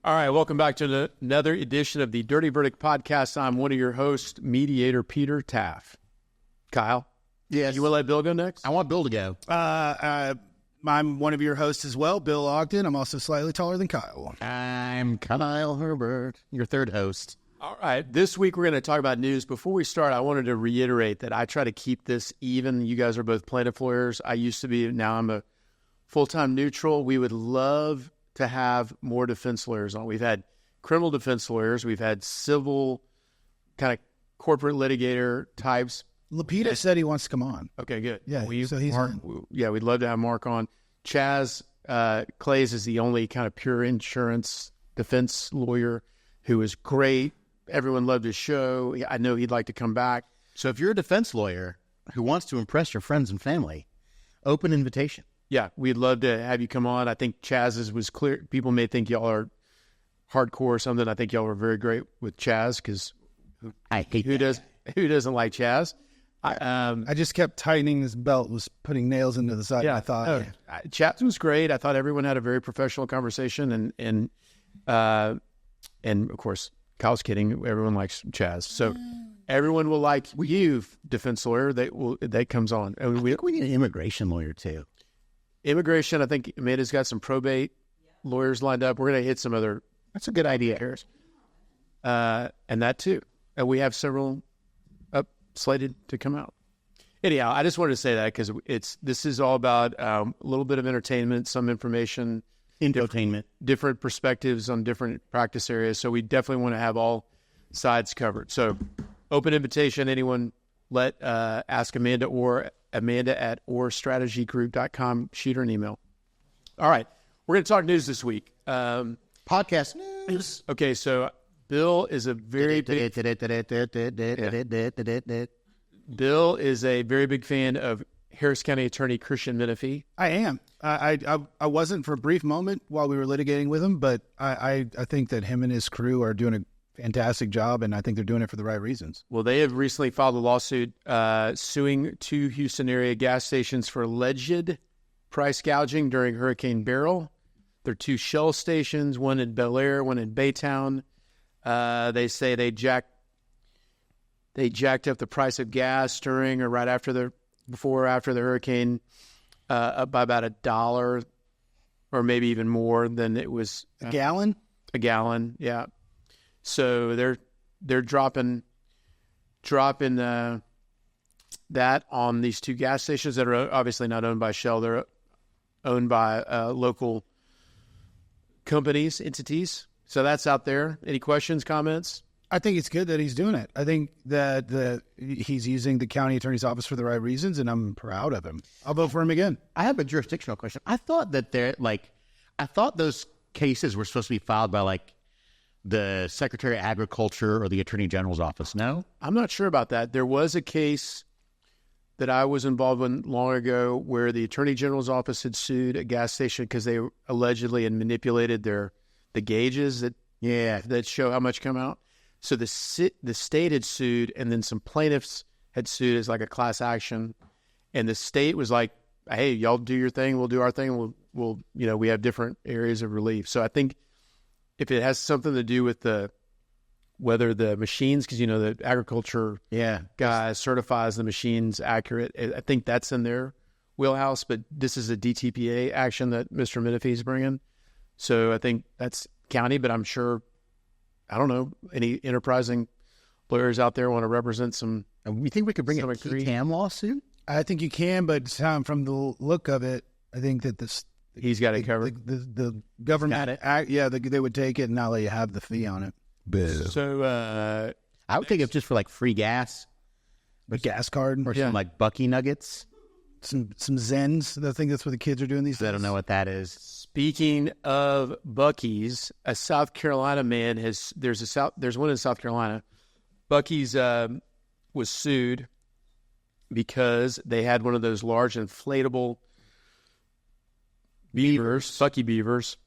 All right, welcome back to another edition of the Dirty Verdict Podcast. I'm one of your hosts, mediator Peter Taff. Kyle? Yes. You will let Bill go next? I want Bill to go. I'm one of your hosts as well, Bill Ogden. I'm also slightly taller than Kyle. I'm Kyle Herbert, your third host. All right, this week we're going to talk about news. Before we start, I wanted to reiterate that I try to keep this even. You guys are both plaintiff lawyers. I used to be, now I'm a full-time neutral. We would love to have more defense lawyers on. We've had criminal defense lawyers. We've had civil kind of corporate litigator types. Lapita said he wants to come on. Okay, good. Yeah, so he's on. Yeah, we'd love to have Mark on. Chaz Clays is the only kind of pure insurance defense lawyer who is great. Everyone loved his show. I know he'd like to come back. So if you're a defense lawyer who wants to impress your friends and family, open invitation. Yeah, we'd love to have you come on. I think Chaz's was clear. People may think y'all are hardcore or something. I think y'all were very great with Chaz because who doesn't like Chaz? I just kept tightening this belt, was putting nails into the side. Yeah, I thought Chaz was great. I thought everyone had a very professional conversation, and of course, Kyle's kidding. Everyone likes Chaz, so everyone will like you, defense lawyer. That comes on. I think we need an immigration lawyer too. Immigration, I think Amanda's got some probate lawyers lined up. We're going to hit some other. That's a good idea, Harris. And that too. And we have several up slated to come out. Anyhow, I just wanted to say that because this is all about a little bit of entertainment, some information, Infotainment, different perspectives on different practice areas. So we definitely want to have all sides covered. So open invitation. Anyone ask Amanda at orstrategygroup.com. Shoot her an email. All right. We're going to talk news this week. podcast news. Okay, so Bill is a very big fan of Harris County Attorney Christian Menefee. I am. I wasn't for a brief moment while we were litigating with him, but I think that him and his crew are doing a fantastic job, and I think they're doing it for the right reasons. Well, they have recently filed a lawsuit suing two Houston area gas stations for alleged price gouging during Hurricane Beryl. They're two Shell stations, one in Bel Air, one in Baytown. They say they jacked up the price of gas during or right after before or after the hurricane up by about $1 or maybe even more than it was. A gallon? A gallon, yeah. So they're dropping that on these two gas stations that are obviously not owned by Shell. They're owned by local companies, entities. So that's out there. Any questions, comments? I think it's good that he's doing it. I think that he's using the county attorney's office for the right reasons, and I'm proud of him. I'll vote for him again. I have a jurisdictional question. I thought that those cases were supposed to be filed by the Secretary of Agriculture or the Attorney General's office. No? I'm not sure about that. There was a case that I was involved in long ago where the Attorney General's office had sued a gas station because they allegedly had manipulated the gauges that show how much come out. So the state had sued, and then some plaintiffs had sued as like a class action, and the state was like, "Hey, y'all do your thing, we'll do our thing. We'll we have different areas of relief." So I think if it has something to do with whether the machines, because the agriculture guy certifies the machines accurate, I think that's in their wheelhouse. But this is a DTPA action that Mr. Menefee is bringing, so I think that's county. But I'm sure, I don't know, any enterprising lawyers out there want to represent some. You think we could bring a TAM lawsuit? I think you can, but from the look of it, I think that he's got it covered. The government, they would take it and now they have the fee on it. Boo. So I would take it just for free gas, a gas card, or some Bucky nuggets, some Zens. I think that's what the kids are doing these days. I don't know what that is. Speaking of Bucky's, a South Carolina man there's one in South Carolina. Bucky's was sued because they had one of those large inflatable beavers, Bucky beavers,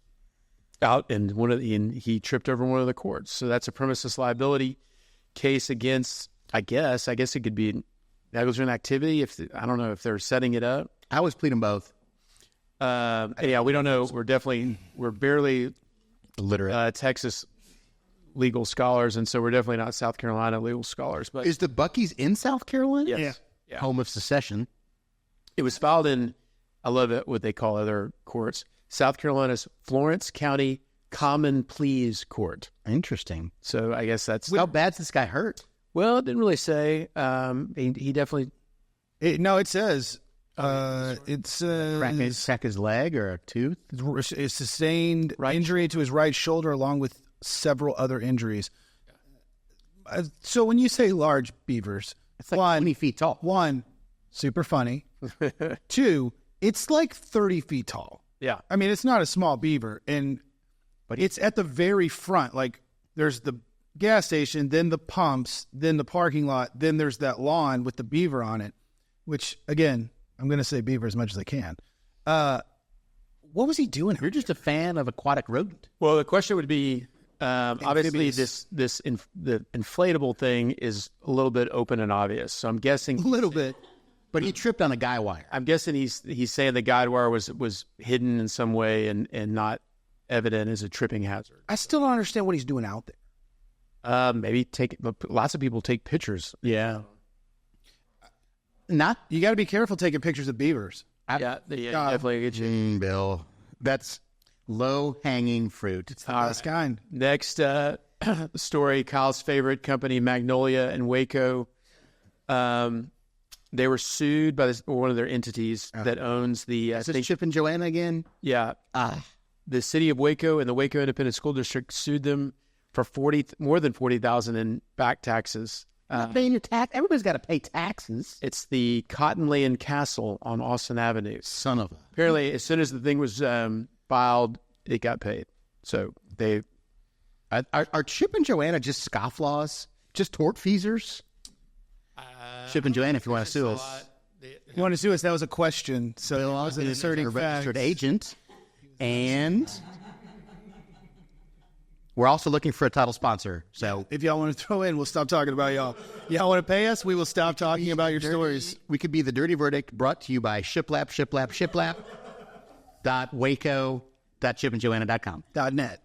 out, and he tripped over one of the cords. So that's a premises liability case against, I guess it could be negligent activity. I don't know if they're setting it up. I was pleading both. We don't know. We're barely literate. Texas legal scholars, and so we're definitely not South Carolina legal scholars. But Is the Bucky's in South Carolina? yes, Yeah. Home of secession. it was filed in. I love it. What they call other courts, South Carolina's Florence County Common Pleas Court. Interesting. So I guess that's How bad's this guy hurt? well. It didn't really say. He definitely. It says it's Crack his leg or a tooth? a sustained injury to his right shoulder along with several other injuries. So when you say large beavers, It's like 20 feet tall. One, super funny. Two, it's like 30 feet tall. Yeah. I mean, it's not a small beaver, but it's at the very front. Like there's the gas station, then the pumps, then the parking lot, then there's that lawn with the beaver on it, which again, I'm going to say beaver as much as I can. What was he doing? You're just a fan of aquatic rodent. Well, the question would be, obviously, the inflatable thing is a little bit open and obvious. So I'm guessing A little bit. But he tripped on a guy wire. I'm guessing he's saying the guide wire was hidden in some way and not evident as a tripping hazard. I still don't understand what he's doing out there. Maybe lots of people take pictures. Yeah. You got to be careful taking pictures of beavers. Definitely get you. Bill. That's low-hanging fruit. It's the best kind. Next story, Kyle's favorite company, Magnolia in Waco. They were sued by one of their entities that owns the... Is this Chip and Joanna again? Yeah. The city of Waco and the Waco Independent School District sued them for more than $40,000 in back taxes. Paying your tax. Everybody's got to pay taxes. It's the Cottonland Castle on Austin Avenue. Son of a... Apparently, as soon as the thing was filed, it got paid. So they... Are Chip and Joanna just scofflaws? Just tortfeasors? Chip and Joanna, if you want to sue us. You want to sue us? That was a question. So it was an asserting a registered facts. agent. And we're also looking for a title sponsor. So If y'all want to throw in, we'll stop talking about y'all. Y'all want to pay us? We will stop talking about your stories. we could be the dirty verdict, brought to you by shiplap.waco.chipandjoanna.com. .net.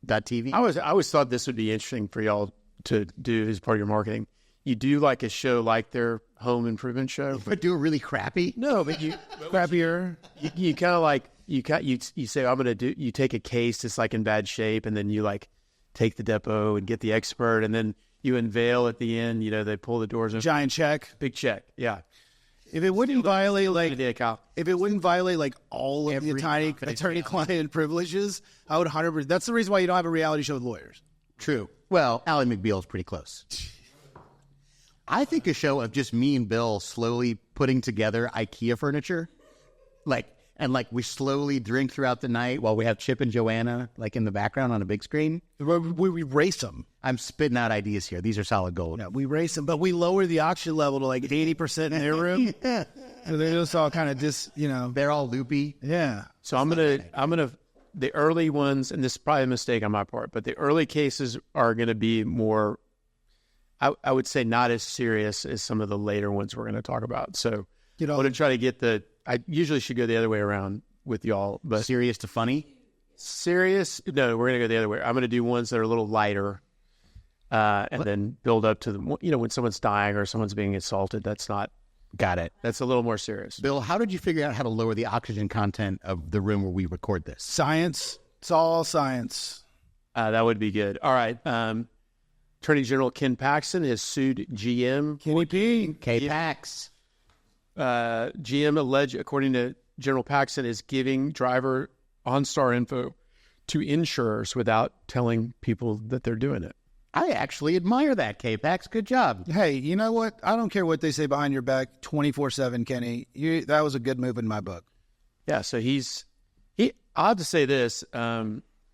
.tv. I always thought this would be interesting for y'all to do as part of your marketing. You do like a show like their home improvement show. But do it really crappy. No, but you crappier. You kind of like you say I'm gonna do. You take a case that's like in bad shape, and then you like take the depot and get the expert, and then you unveil at the end. You know, they pull the doors open. Giant check. Big check. Yeah. If it wouldn't violate all of the Every attorney-client privileges, I would 100%. That's the reason why you don't have a reality show with lawyers. True. Well, Ally McBeal is pretty close. I think a show of just me and Bill slowly putting together IKEA furniture, like we slowly drink throughout the night while we have Chip and Joanna like in the background on a big screen. We race them. I'm spitting out ideas here. These are solid gold. Yeah, we race them, but we lower the oxygen level to like 80% in their room. So they're just all kind of They're all loopy. Yeah. So I'm gonna the early ones, and this is probably a mistake on my part, but the early cases are gonna be more. I would say not as serious as some of the later ones we're going to talk about. So I'm going to try to get I usually should go the other way around with y'all, but Serious to funny. serious. No, we're going to go the other way. I'm going to do ones that are a little lighter, and then build up to when someone's dying or someone's being assaulted. That's not Got it. That's a little more serious. Bill, how did you figure out how to lower the oxygen content of the room where we record this? Science. It's all science. That would be good. All right. Attorney General Ken Paxton has sued GM. Kenny P. K-Pax. GM according to General Paxton, is giving driver OnStar info to insurers without telling people that they're doing it. I actually admire that, K-Pax. Good job. Hey, you know what? I don't care what they say behind your back 24/7, Kenny. That was a good move in my book. Yeah, so I'll have to say this.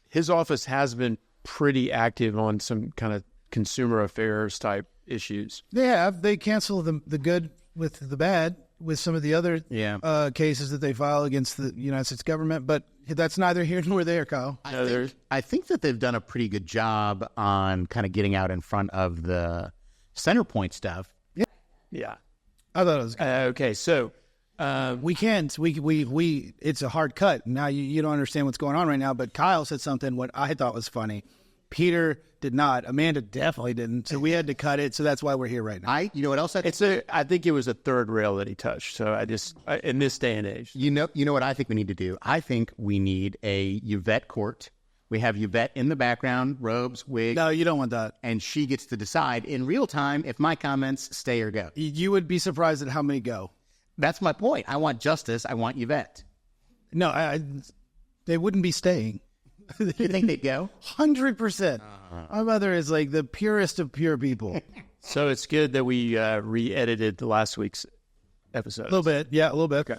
His office has been pretty active on some kind of consumer affairs type issues. They have. They cancel the good with the bad with some of the other cases that they file against the United States government. But that's neither here nor there, Kyle. I think that they've done a pretty good job on kind of getting out in front of the center point stuff. Yeah. I thought it was good. Okay, so We can't. We. It's a hard cut. Now you don't understand what's going on right now. But Kyle said something what I thought was funny. Peter did not. Amanda definitely didn't. So we had to cut it. So that's why we're here right now. You know what else? I think it was a third rail that he touched. So in this day and age, you know what I think we need to do? I think we need a Yvette court. We have Yvette in the background, robes, wig. No, you don't want that. And she gets to decide in real time if my comments stay or go. You would be surprised at how many go. That's my point. I want justice. I want Yvette. No, they wouldn't be staying. You think they'd go? 100%. My mother is like the purest of pure people. So it's good that we re-edited the last week's episode. A little bit. Yeah, a little bit. Okay.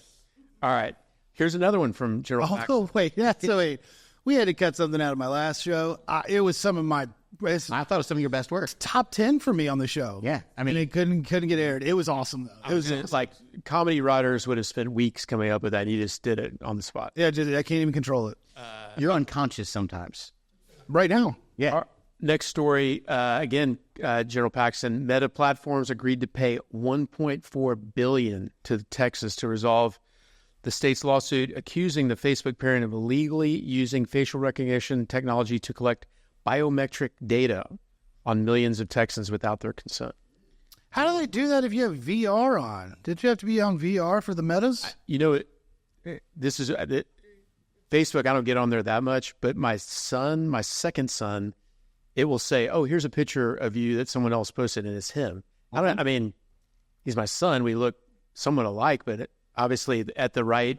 All right. Here's another one from General Paxton. Oh, wait. Yeah, so wait. We had to cut something out of my last show. It was some of my... I thought it was some of your best work. Top 10 for me on the show. Yeah. I mean, and it couldn't get aired. It was awesome, though. It was like comedy writers would have spent weeks coming up with that. And you just did it on the spot. Yeah, I can't even control it. You're unconscious sometimes. Right now. Yeah. Next story, again, General Paxton. Meta Platforms agreed to pay $1.4 billion to Texas to resolve the state's lawsuit accusing the Facebook parent of illegally using facial recognition technology to collect biometric data on millions of Texans without their consent. How do they do that if you have VR on? Did you have to be on VR for the metas? This is Facebook. I don't get on there that much, but my second son, it will say, "Oh, here's a picture of you that someone else posted, and it's him." I mean, he's my son. We look somewhat alike, but obviously at the right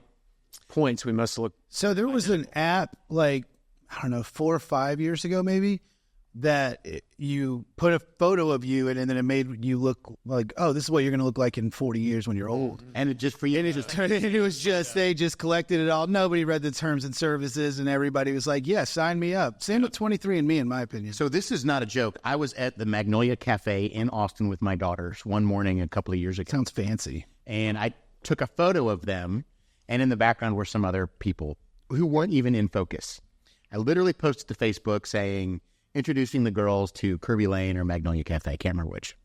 points, we must look. So there was an app, like, I don't know, 4 or 5 years ago, maybe, that you put a photo of you and then it made you look like, oh, this is what you're going to look like in 40 years when you're old. And it just for you. And it was just, they just collected it all. Nobody read the terms and services and everybody was like, yeah, sign me up. Same with 23andMe, in my opinion. So this is not a joke. I was at the Magnolia Cafe in Austin with my daughters one morning a couple of years ago. Sounds fancy. And I took a photo of them, and in the background were some other people who weren't even in focus. I literally posted to Facebook saying, introducing the girls to Kirby Lane or Magnolia Cafe. I can't remember which.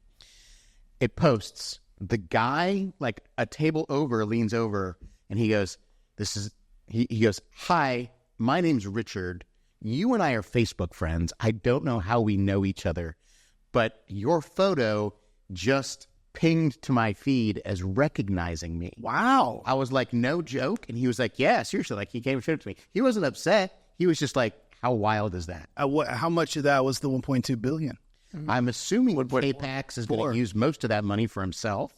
It posts. The guy, like a table over, leans over, and he goes, he goes, "Hi, my name's Richard. You and I are Facebook friends. I don't know how we know each other, but your photo just pinged to my feed as recognizing me." Wow. I was like, no joke. And he was like, yeah, seriously. Like, he came and showed it to me. He wasn't upset. He was just like, how wild is that? How much of that was the $1.2 billion? I'm assuming K-Pax is going to use most of that money for himself.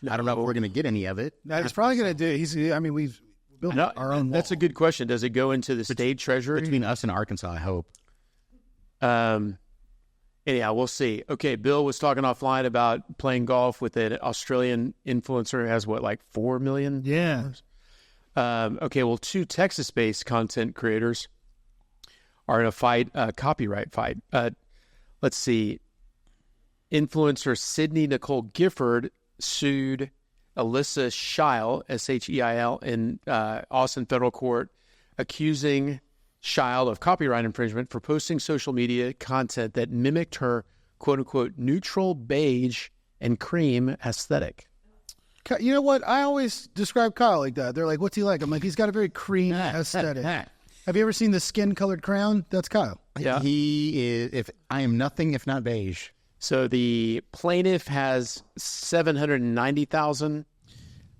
No. I don't know if we're going to get any of it. He's probably going to do. We've built our own. That's a good question. Does it go into the state treasury? Between us and Arkansas, I hope. Anyhow, we'll see. Okay, Bill was talking offline about playing golf with an Australian influencer who has, 4 million? Yeah. Okay, well, 2 Texas-based content creators are in a copyright fight. Let's see. Influencer Sydney Nicole Gifford sued Alyssa Scheil, Sheil, in Austin federal court, accusing Scheil of copyright infringement for posting social media content that mimicked her quote-unquote neutral beige and cream aesthetic. You know what? I always describe Kyle like that. They're like, what's he like? I'm like, he's got a very cream aesthetic. Have you ever seen the skin-colored crown? That's Kyle. Yeah. He is, I am nothing if not beige. So the plaintiff has 790,000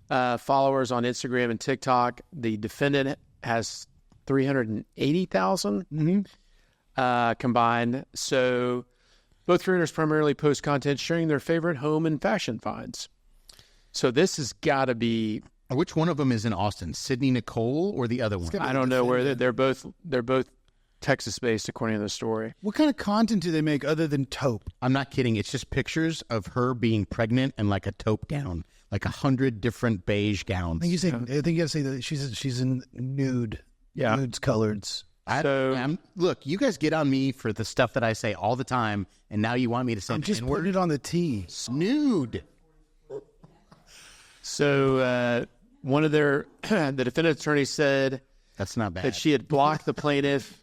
followers on Instagram and TikTok. The defendant has 380,000 combined. So both creators primarily post content sharing their favorite home and fashion finds. So this has got to be. Which one of them is in Austin? Sydney Nicole or the other one? I don't know where they're both Texas based according to the story. What kind of content do they make other than taupe? I'm not kidding. It's just pictures of her being pregnant and like a taupe gown, like 100 different beige gowns. I think you got to say that she's in nude. Yeah. Nudes, coloreds. Look, you guys get on me for the stuff that I say all the time, and now you want me to say I'm just putting it on the T. Nude. So one of the defendant attorney said that's not bad. That she had blocked the plaintiff.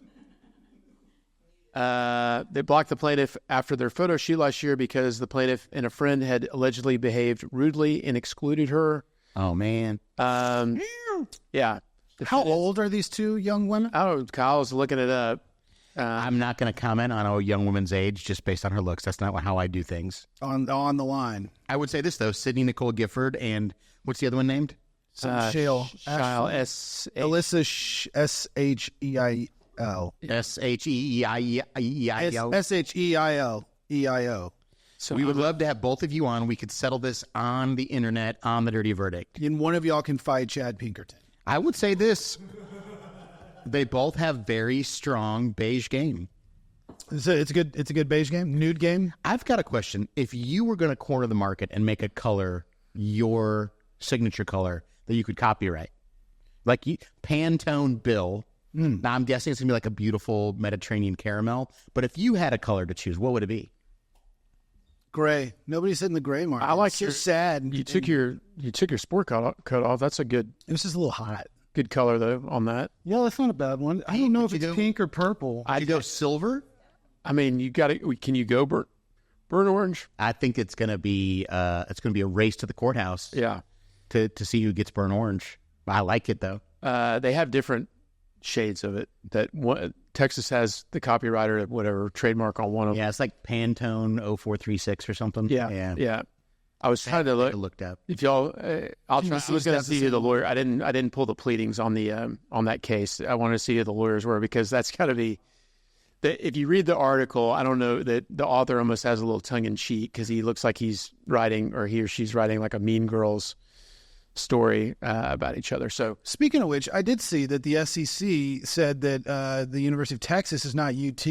They blocked the plaintiff after their photo shoot last year because the plaintiff and a friend had allegedly behaved rudely and excluded her. Oh, man. Yeah. How old are these two young women? I don't know. Kyle's looking it up. I'm not going to comment on a young woman's age just based on her looks. That's not how I do things. On the line. I would say this, though. Sydney Nicole Gifford and what's the other one named? Shale. Alyssa Sheil. Sheil. Sheil. So We would love to have both of you on. We could settle this on the internet, on the Dirty Verdict. And one of y'all can fight Chad Pinkerton. I would say this. They both have very strong beige game. It's a good beige game? Nude game? I've got a question. If you were going to corner the market and make a color your signature color that you could copyright, like Pantone Bill, now I'm guessing it's going to be like a beautiful Mediterranean caramel, but if you had a color to choose, what would it be? Gray. Nobody's hitting the gray market. I like it's just sad. You took your sport cut off. That's a good It was just a little hot. good color though on that. Yeah, that's not a bad one. I don't know if it's pink or purple. I'd go silver. I mean, you got to. Can you go burnt orange? I think it's going to be a race to the courthouse. Yeah. To see who gets burnt orange. I like it though. They have different shades of it. Texas has the copyright or whatever trademark on one of them. Yeah, it's like Pantone 0436 or something. Yeah. I was trying to I look. looked up. If y'all, I was going to see who the lawyer. I didn't pull the pleadings on the on that case. I wanted to see who the lawyers were because that's got to be. If you read the article, I don't know that the author almost has a little tongue in cheek because he looks like he's writing or he or she's writing like a Mean Girls story about each other. So Speaking of which, I did see that the SEC said that the University of Texas is not UT.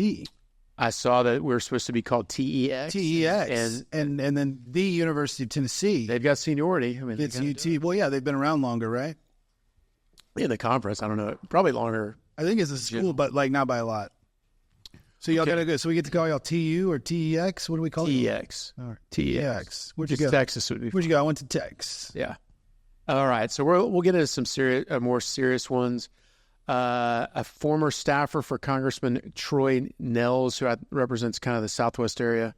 I saw that we're supposed to be called TEX. TEX. And then the University of Tennessee. They've got seniority. I mean, It's UT. Well, yeah, they've been around longer, right? in the conference. I don't know, probably longer. I think it's a school, but like not by a lot. So y'all gotta go. So we get to call y'all TU or TEX. What do we call it? TEX. All right. TEX. Where'd you Just go? Texas would be. Where'd you go? I went to Tex. Yeah. All right. So we'll get into some more serious ones. A former staffer for Congressman Troy Nehls, who represents kind of the Southwest area.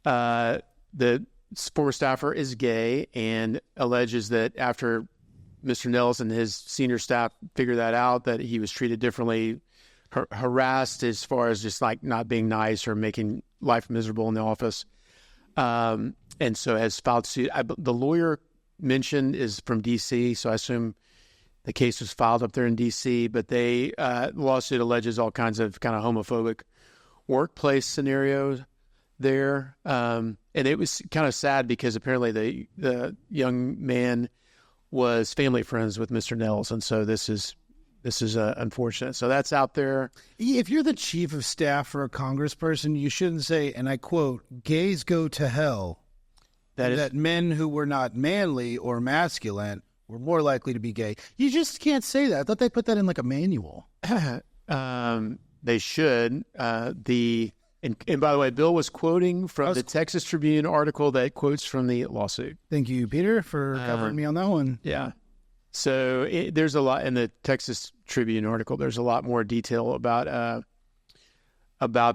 The former staffer is gay and alleges that after Mr. Nehls and his senior staff figured that out, that he was treated differently, harassed as far as just like not being nice or making life miserable in the office. And so has filed suit. The lawyer mentioned is from D.C., so I assume the case was filed up there in D.C., but the lawsuit alleges all kinds of kind of homophobic workplace scenarios there. And it was kind of sad because apparently the young man was family friends with Mr. Nehls, and so this is unfortunate. So that's out there. If you're the chief of staff for a congressperson, you shouldn't say, and I quote, "Gays go to hell." That men who were not manly or masculine were more likely to be gay. You just can't say that. I thought they put that in like a manual. They should. And by the way, Bill was quoting from the Texas Tribune article that quotes from the lawsuit. Thank you, Peter, for covering me on that one. Yeah. So there's a lot in the Texas Tribune article. There's a lot more detail about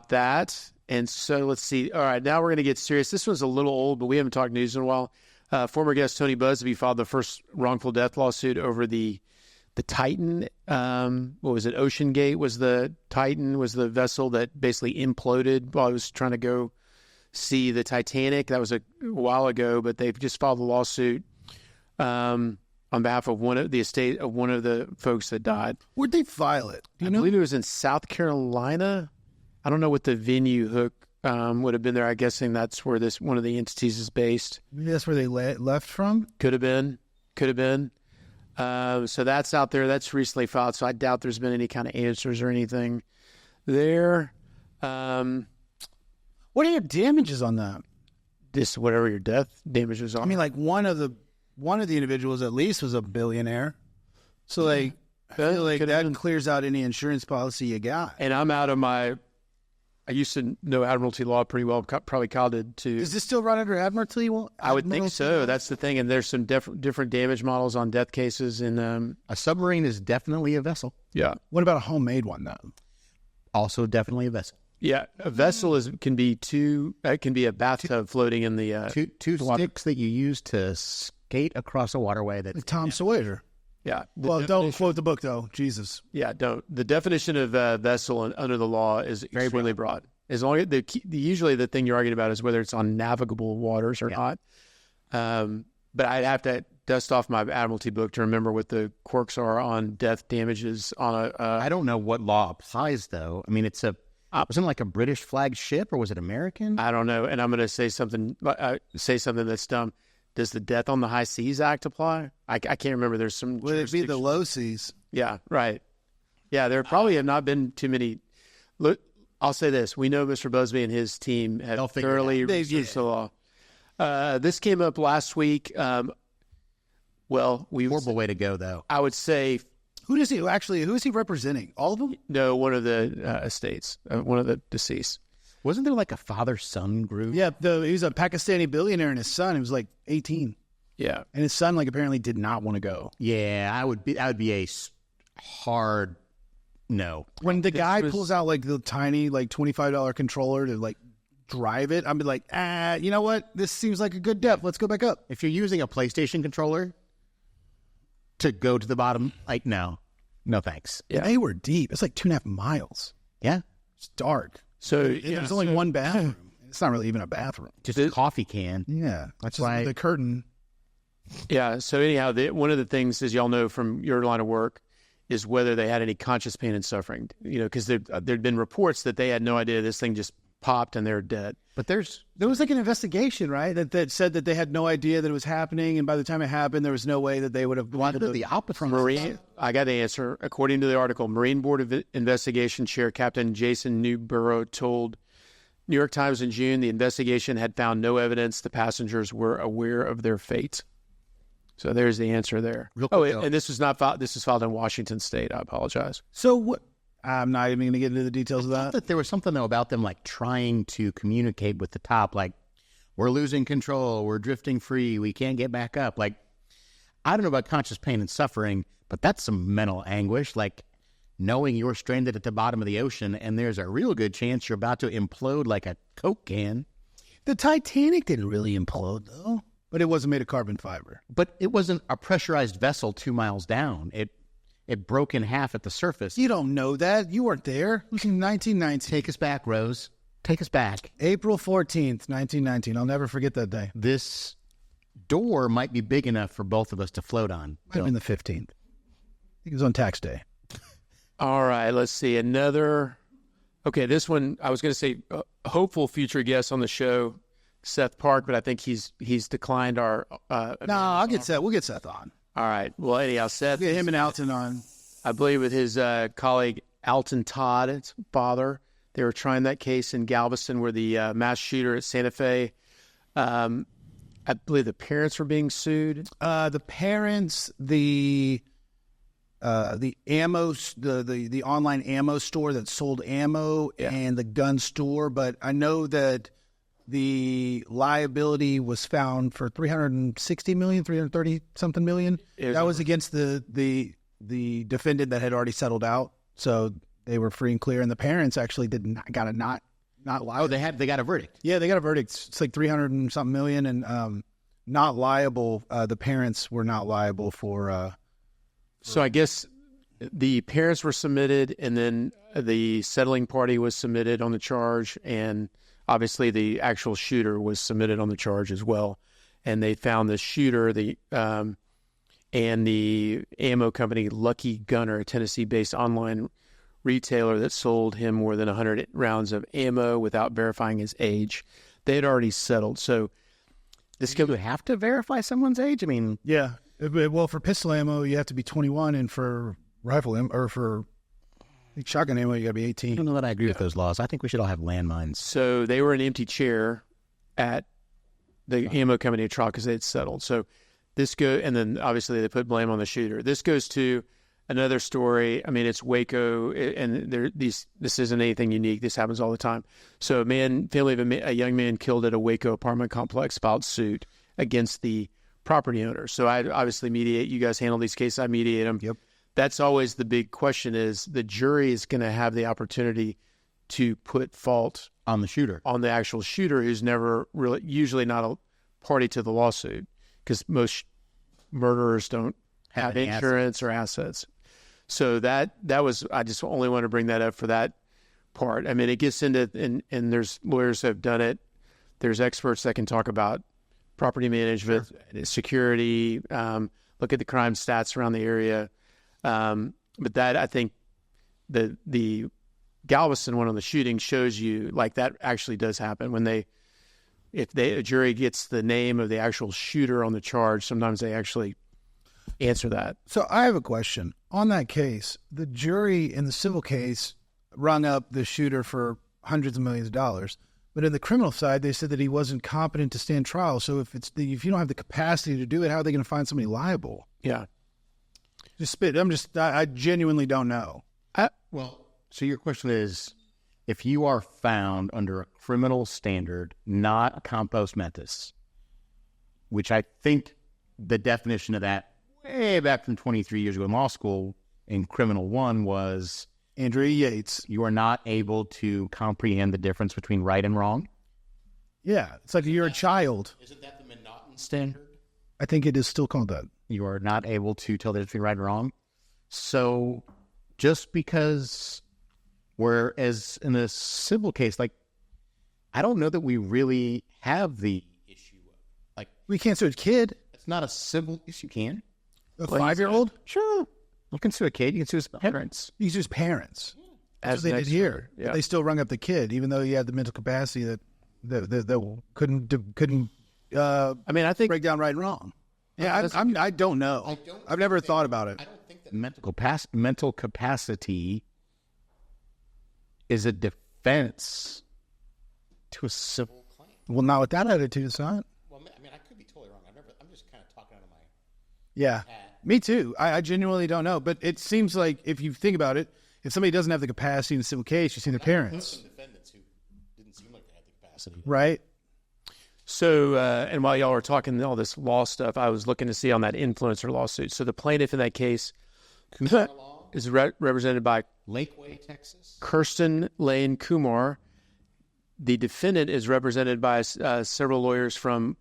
that. And so let's see. All right, now we're going to get serious. This one's a little old, but we haven't talked news in a while. Former guest Tony Buzbee filed the first wrongful death lawsuit over the Titan. What was it? OceanGate was the Titan, was the vessel that basically imploded while it was trying to go see the Titanic. That was a while ago, but they've just filed a lawsuit on behalf of the estate of one of the folks that died. Where'd they file it? Do you know? I believe it was in South Carolina. I don't know what the venue hook would have been there. I'm guessing that's where one of the entities is based. Maybe that's where they left from? Could have been. So that's out there. That's recently filed. So I doubt there's been any kind of answers or anything there. What are your damages on that? Just whatever your death damages are. I mean, like one of the individuals at least was a billionaire. So like, I feel like that clears out any insurance policy you got. And I'm out of my. I used to know admiralty law pretty well. Probably Kyle did too. Does this still run under admiralty? I would think so. That's the thing. And there's some different damage models on death cases. And a submarine is definitely a vessel. Yeah. What about a homemade one though? Also definitely a vessel. Yeah, a vessel can be a bathtub floating in the two sticks that you use to skate across a waterway that's Like Tom Sawyer. Yeah. Well, don't quote the book, though. Jesus. Yeah, don't. The definition of vessel under the law is extremely broad. As long as usually the thing you're arguing about is whether it's on navigable waters or not. But I'd have to dust off my Admiralty book to remember what the quirks are on death damages on a. I don't know what law applies though. I mean, wasn't it like a British flag ship or was it American? I don't know, and I'm going to say something that's dumb. Does the Death on the High Seas Act apply? I can't remember. There's some. Would it be the low seas? Yeah, right. Yeah, there probably have not been too many. Look, I'll say this: we know Mr. Buzbee and his team have thoroughly researched the law. This came up last week. Horrible way to go, though. I would say. Who is he representing? All of them? No, one of the estates, one of the deceased. Wasn't there like a father-son group? Yeah, he was a Pakistani billionaire, and his son, he was like 18. Yeah, and his son, like, apparently did not want to go. Yeah, I would be a hard no. When the guy pulls out like the tiny, like $25 controller to like drive it, I'd be like, you know what? This seems like a good depth. Let's go back up. If you're using a PlayStation controller to go to the bottom, like no thanks. Yeah, they were deep. It's like 2.5 miles. Yeah, it's dark. So there's only one bathroom. It's not really even a bathroom. Just a coffee can. Yeah, that's why the curtain. Yeah. So anyhow, one of the things, as y'all know from your line of work, is whether they had any conscious pain and suffering. You know, because there'd been reports that they had no idea this thing just popped and they're dead. But there was like an investigation, right? That said that they had no idea that it was happening, and by the time it happened, there was no way that they would have wanted the opposite. Marine, I got the answer. According to the article, Marine Board of Investigation Chair Captain Jason Newborough told New York Times in June the investigation had found no evidence the passengers were aware of their fate. So there's the answer there. And this was not filed. This is filed in Washington State. I apologize. So what? I'm not even going to get into the details of that. There was something, though, about them, like, trying to communicate with the top, like, we're losing control, we're drifting free, we can't get back up. Like, I don't know about conscious pain and suffering, but that's some mental anguish, like knowing you're stranded at the bottom of the ocean and there's a real good chance you're about to implode like a Coke can. The Titanic didn't really implode, though. But it wasn't made of carbon fiber. But it wasn't a pressurized vessel 2 miles down. It broke in half at the surface. You don't know that. You weren't there. It was in 1919. Take us back, Rose. Take us back. April 14th, 1919. I'll never forget that day. This door might be big enough for both of us to float on. Might have been the 15th. I think it was on tax day. All right, let's see. Another. Okay, this one, I was going to say hopeful future guest on the show, Seth Park, but I think he's declined our. I'll get Seth. We'll get Seth on. All right. Well, anyhow, Seth. Get him and Alton on. I believe with his colleague Alton Todd's father, they were trying that case in Galveston where the mass shooter at Santa Fe. I believe the parents were being sued. The parents, the ammo, the online ammo store that sold ammo, and the gun store. But I know that the liability was found for $360 million, $330-something million. That was against the defendant that had already settled out, so they were free and clear. And the parents actually got a not liable. Oh, they got a verdict. Yeah, they got a verdict. It's like $300-something million, and not liable. The parents were not liable for. So I guess the parents were submitted, and then the settling party was submitted on the charge, and obviously the actual shooter was submitted on the charge as well. And they found the shooter, and the ammo company Lucky Gunner, a Tennessee-based online retailer that sold him more than 100 rounds of ammo without verifying his age. They had already settled. So this could have to verify someone's age? I mean, yeah. Well, for pistol ammo, you have to be 21, and for rifle ammo, or for shotgun ammo, you got to be 18. I don't know that I agree with those laws. I think we should all have landmines. So they were an empty chair at the ammo company trial because they had settled. So and then obviously they put blame on the shooter. This goes to another story. I mean, it's Waco, and this isn't anything unique. This happens all the time. So family of a young man killed at a Waco apartment complex filed suit against the property owner. So I obviously mediate. You guys handle these cases. I mediate them. Yep. That's always the big question: is the jury is going to have the opportunity to put fault on the shooter, on the actual shooter, who's never really, usually not a party to the lawsuit, because most murderers don't have any insurance or assets. So that was, I just only want to bring that up for that part. I mean, it gets into, and there's lawyers that have done it. There's experts that can talk about property management, security, look at the crime stats around the area. But that, I think, the Galveston one on the shooting shows you like that actually does happen when if a jury gets the name of the actual shooter on the charge, sometimes they actually answer that. So I have a question. On that case, the jury in the civil case rung up the shooter for hundreds of millions of dollars. But in the criminal side, they said that he wasn't competent to stand trial. So if you don't have the capacity to do it, how are they going to find somebody liable? Yeah. I genuinely don't know. So your question is, if you are found under a criminal standard, not compos mentis, which I think the definition of that way back from 23 years ago in law school in criminal one was Andrea Yates. You are not able to comprehend the difference between right and wrong. Yeah, it's like you're a child. Isn't that the Monoton standard? I think it is still called that. You are not able to tell the difference between right and wrong. So just because, whereas in a civil case, like, I don't know that we really have the issue of, like, we can't sue a kid. It's not a civil. Yes, you can. A 5-year-old? Sure. You can sue a kid. You can sue his parents. You can sue his parents. That's As what they did here. Yeah. But they still rung up the kid, even though he had the mental capacity that couldn't. I mean, I think break down right and wrong. Yeah, I don't know. I've never thought about it. I don't think that mental capacity is a defense to a civil claim. Well, not with that attitude, it's not. Well, I mean, I could be totally wrong. I'm just kind of talking out of my Yeah, me too. I genuinely don't know. But it seems like if you think about it, if somebody doesn't have the capacity in a civil case, you see their parents. Some defendants who didn't seem like they had the capacity. Right. so. And while y'all were talking all this law stuff, I was looking to see on that influencer lawsuit. So the plaintiff in that case is represented by Lakeway, Texas. Kirsten Lane Kumar. The defendant is represented by several lawyers from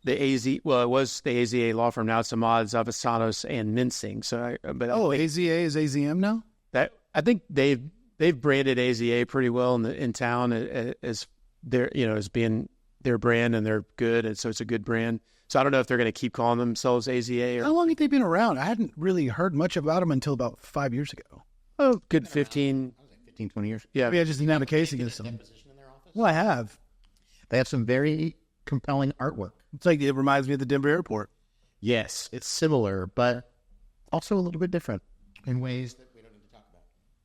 the AZ. Well, it was the AZA law firm. Now it's Ahmad Zavasanos and Mincing. So, AZA is AZM now. That I think they've branded AZA pretty well in town as their as being their brand, and they're good, and so it's a good brand. So I don't know if they're going to keep calling themselves AZA. How long have they been around? I hadn't really heard much about them until about 5 years ago. Oh, good 15. 15, 20 years. Yeah. Maybe I just didn't have a case against them. Well, I have. They have some very compelling artwork. It's like it reminds me of the Denver airport. Yes, it's similar, but also a little bit different in ways that we don't need to talk about.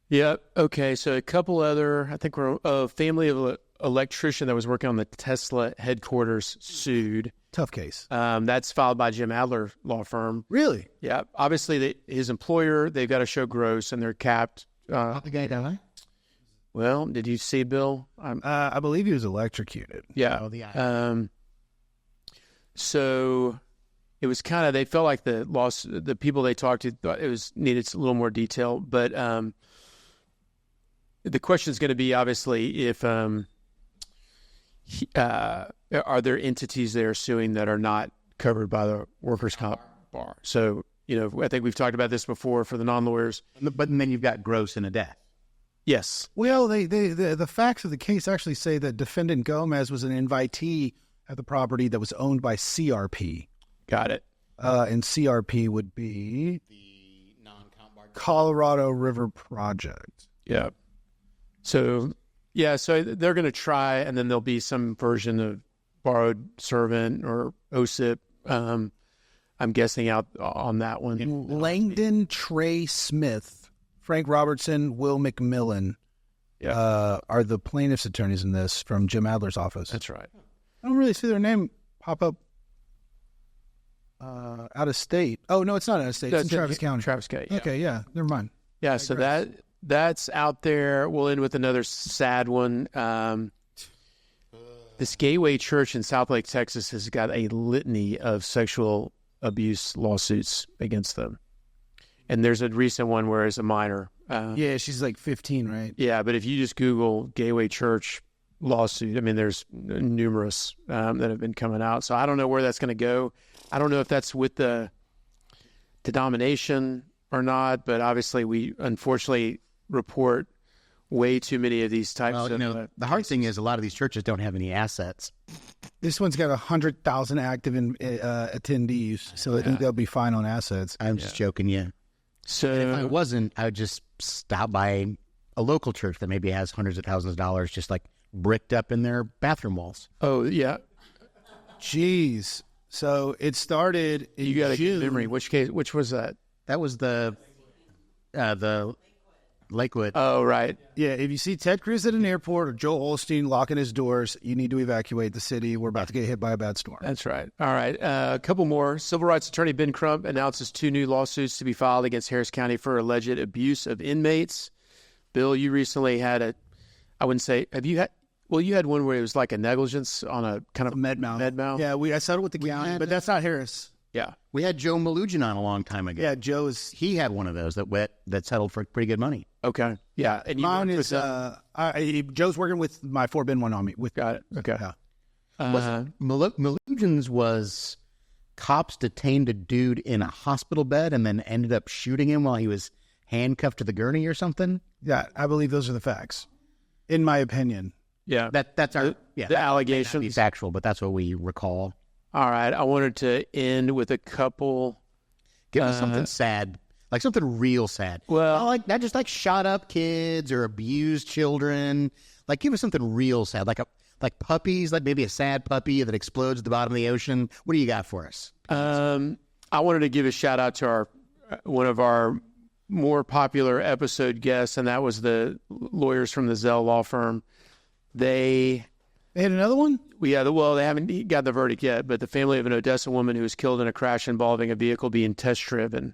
Yeah. Okay. So a couple other, I think we're a family of an electrician that was working on the Tesla headquarters sued. Tough case. That's filed by Jim Adler law firm. Really? Yeah. Obviously, his employer, they've got to show gross, and they're capped. The guy died? Well, did you see Bill? I believe he was electrocuted. Yeah. Oh, the eye. So it was kind of, they felt like the people they talked to thought it needed a little more detail, but the question is going to be obviously if are there entities they are suing that are not covered by the workers' comp bar? So, I think we've talked about this before for the non-lawyers. But then you've got gross and a death. Yes. Well, the facts of the case actually say that defendant Gomez was an invitee at the property that was owned by CRP. Got it. And CRP would be The non-comp bar. Colorado River Project. Yeah. So they're going to try, and then there'll be some version of borrowed servant or OSIP. I'm guessing out on that one. Langdon Trey Smith, Frank Robertson, Will McMillan are the plaintiff's attorneys in this from Jim Adler's office. That's right. I don't really see their name pop up out of state. Oh, no, it's not out of state. It's in Travis County. Travis County. Yeah. Okay, yeah, never mind. Yeah, so that's out there. We'll end with another sad one. This Gateway Church in Southlake, Texas, has got a litany of sexual abuse lawsuits against them. And there's a recent one where it's a minor. Yeah, she's like 15, right? Yeah, but if you just Google Gateway Church lawsuit, I mean, there's numerous that have been coming out. So I don't know where that's going to go. I don't know if that's with the denomination or not, but obviously we unfortunately report way too many of these types of... the hard thing is a lot of these churches don't have any assets. This one's got 100,000 active attendees, so I think they'll be fine on assets. I'm just joking, yeah. So if I wasn't, I would just stop by a local church that maybe has hundreds of thousands of dollars just like bricked up in their bathroom walls. Oh, yeah. Jeez. So it started in You got a June. good memory. Which was that? That was the Lakewood. Oh, right. Yeah, if you see Ted Cruz at an airport or Joel Olstein locking his doors, you need to evacuate the city. We're about to get hit by a bad storm. That's right. All right. A couple more. Civil rights attorney Ben Crump announces 2 new lawsuits to be filed against Harris County for alleged abuse of inmates. Bill, you recently had I wouldn't say, have you had, well, you had one where it was like a negligence on a kind of med mal. Yeah. I settled with the county, but that's not Harris. Yeah. We had Joe Malugin on a long time ago. Yeah, Joe is... He had one of those that settled for pretty good money. Okay. Yeah. And you Mine worked is... with Joe's working with my 4bin one on me. got it. Okay. Yeah. Malugin's was cops detained a dude in a hospital bed and then ended up shooting him while he was handcuffed to the gurney or something. Yeah, I believe those are the facts, in my opinion. Yeah. That's our... The allegations. May not be factual, but that's what we recall. All right. I wanted to end with a couple. Give us something sad, like something real sad. Well, not just like shot up kids or abused children. Like give us something real sad, like puppies, like maybe a sad puppy that explodes at the bottom of the ocean. What do you got for us? I wanted to give a shout out to one of our more popular episode guests, and that was the lawyers from the Zehl law firm. They had another one? Yeah, they haven't got the verdict yet, but the family of an Odessa woman who was killed in a crash involving a vehicle being test-driven.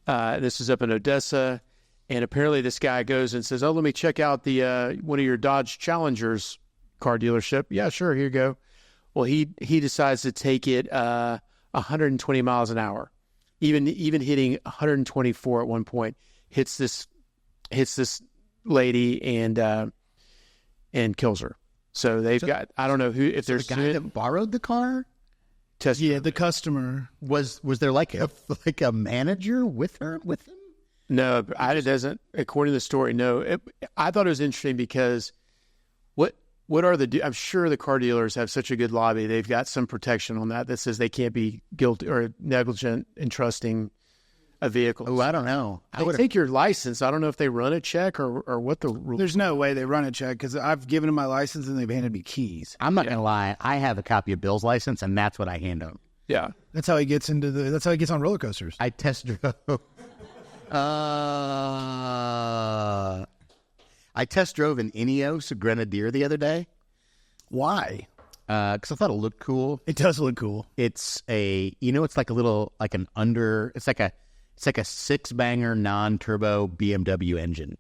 This is up in Odessa, and apparently this guy goes and says, let me check out the one of your Dodge Challengers car dealership. Yeah, sure, here you go. Well, he decides to take it 120 miles an hour, even hitting 124 at one point. Hits this lady and kills her. So they've got, I don't know who, if there's the guy that borrowed the car. The customer was there like a manager with him? No, it doesn't. According to the story, no. I thought it was interesting because what are I'm sure the car dealers have such a good lobby. They've got some protection on that says they can't be guilty or negligent in trusting a vehicle. Oh, I don't know. They take your license. I don't know if they run a check or what the rule. There's no way they run a check because I've given them my license and they've handed me keys. I'm not gonna lie. I have a copy of Bill's license, and that's what I hand him. Yeah, that's how he gets on roller coasters. I test drove. I test drove an Ineos Grenadier the other day. Why? Because I thought it looked cool. It does look cool. It's it's like a little, like an it's like a 6-banger non-turbo BMW engine.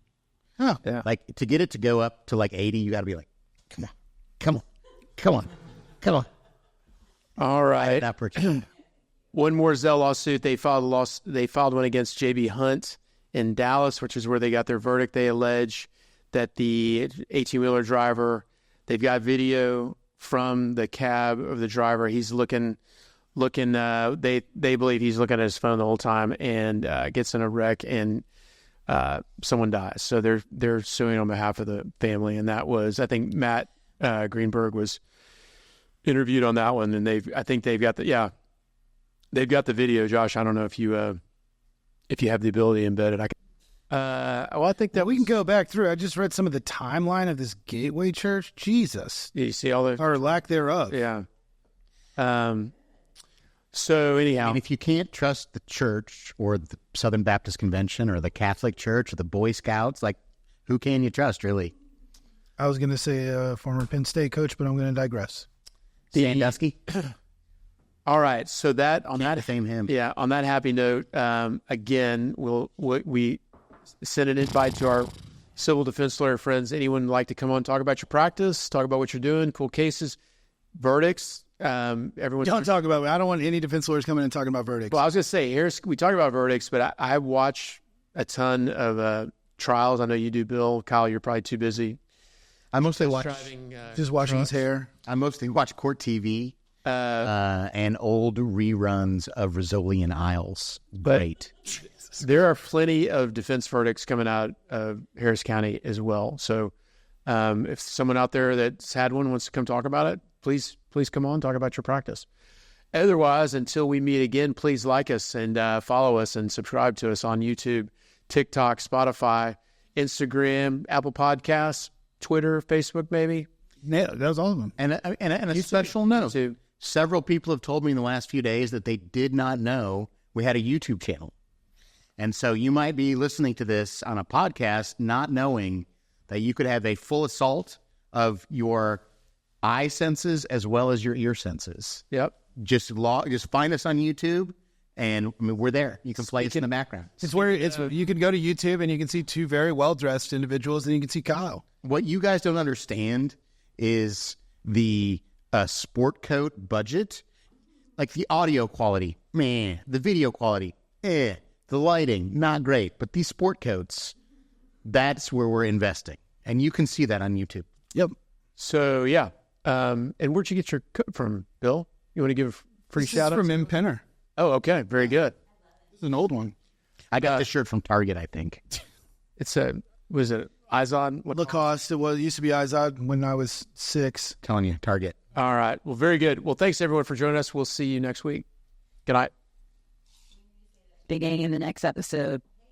Oh, yeah. Like to get it to go up to like 80, you got to be like, come on. All right. That purchase. One more Zehl lawsuit. They filed one against J.B. Hunt in Dallas, which is where they got their verdict. They allege that the 18-wheeler driver, they've got video from the cab of the driver. He's looking. They believe he's looking at his phone the whole time and gets in a wreck and someone dies. So they're suing on behalf of the family. And that was, I think Matt Greenberg was interviewed on that one, and they've got the video. Josh, I don't know if you have the ability to embed it. I think that we can go back through. I just read some of the timeline of this Gateway Church. Jesus, you see all the or lack thereof. Yeah. So anyhow, if you can't trust the church or the Southern Baptist Convention or the Catholic Church or the Boy Scouts, like who can you trust, really? I was going to say a former Penn State coach, but I'm going to digress. Sandusky. All right. So on that happy note, again, we send an invite to our civil defense lawyer friends. Anyone would like to come on, talk about your practice, talk about what you're doing, cool cases, verdicts. Everyone don't talk about it. I don't want any defense lawyers coming and talking about verdicts. Well, I was going to say, we talk about verdicts, but I watch a ton of trials. I know you do, Bill. Kyle, you're probably too busy. I mostly watch just watching his hair. I mostly watch court TV. and old reruns of Rizzoli and Isles. Great. There are plenty of defense verdicts coming out of Harris County as well. So if someone out there that's had one wants to come talk about it, please come on, talk about your practice. Otherwise, until we meet again, please like us and follow us and subscribe to us on YouTube, TikTok, Spotify, Instagram, Apple Podcasts, Twitter, Facebook, maybe. Yeah, that was all of them. And a special note. Several people have told me in the last few days that they did not know we had a YouTube channel. And so you might be listening to this on a podcast not knowing that you could have a full assault of your eye senses as well as your ear senses. Yep. Just find us on YouTube, and we're there. You can play us in the background. It's where you can go to YouTube and you can see two very well-dressed individuals, and you can see Kyle. What you guys don't understand is the sport coat budget, like the audio quality, the video quality, the lighting, not great. But these sport coats, that's where we're investing. And you can see that on YouTube. Yep. So, yeah. And where'd you get your coat from, Bill? You want to give a free shout out? From M. Penner. Oh, okay. Very good. This is an old one. I got this shirt from Target, I think. Was it Izod? Lacoste. It used to be Izod when I was 6. Telling you, Target. All right. Well, very good. Well, thanks everyone for joining us. We'll see you next week. Good night. Big A in the next episode.